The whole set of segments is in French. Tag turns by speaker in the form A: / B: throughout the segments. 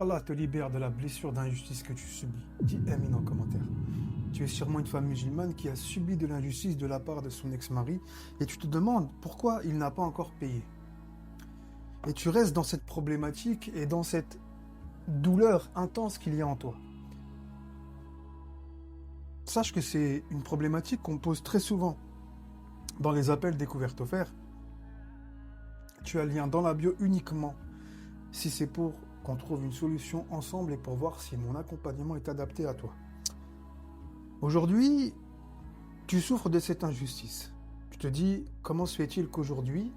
A: Allah te libère de la blessure d'injustice que tu subis. Dis Amin en commentaire. Tu es sûrement une femme musulmane qui a subi de l'injustice de la part de son ex-mari et tu te demandes pourquoi il n'a pas encore payé. Et tu restes dans cette problématique et dans cette douleur intense qu'il y a en toi. Sache que c'est une problématique qu'on pose très souvent dans les appels découvertes offerts. Tu as le lien dans la bio uniquement si c'est pour qu'on trouve une solution ensemble et pour voir si mon accompagnement est adapté à toi. Aujourd'hui, tu souffres de cette injustice. Tu te dis, comment se fait-il qu'aujourd'hui,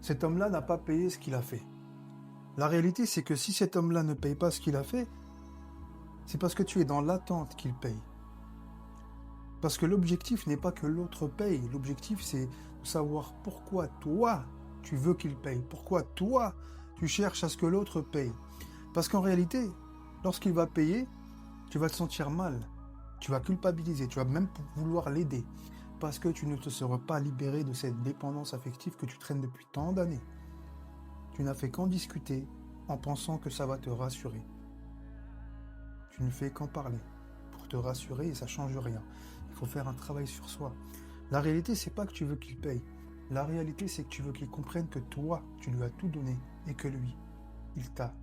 A: cet homme-là n'a pas payé ce qu'il a fait? La réalité, c'est que si cet homme-là ne paye pas ce qu'il a fait, c'est parce que tu es dans l'attente qu'il paye. Parce que l'objectif n'est pas que l'autre paye. L'objectif, c'est de savoir pourquoi toi, tu veux qu'il paye. Pourquoi toi, tu cherches à ce que l'autre paye. Parce qu'en réalité, lorsqu'il va payer, tu vas te sentir mal. Tu vas culpabiliser. Tu vas même vouloir l'aider. Parce que tu ne te seras pas libéré de cette dépendance affective que tu traînes depuis tant d'années. Tu n'as fait qu'en discuter en pensant que ça va te rassurer. Tu ne fais qu'en parler pour te rassurer et ça ne change rien. Il faut faire un travail sur soi. La réalité, c'est pas que tu veux qu'il paye. La réalité, c'est que tu veux qu'il comprenne que toi, tu lui as tout donné et que lui, il t'a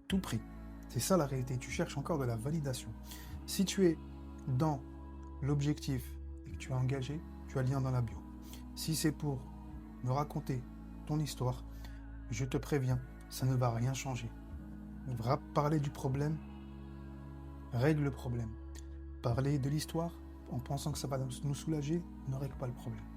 A: tout pris. C'est ça la réalité. Tu cherches encore de la validation. Si tu es dans l'objectif et que tu es engagé, tu as le lien dans la bio. Si c'est pour me raconter ton histoire, je te préviens, ça ne va rien changer. On va parler du problème, règle le problème. Parler de l'histoire en pensant que ça va nous soulager ne règle pas le problème.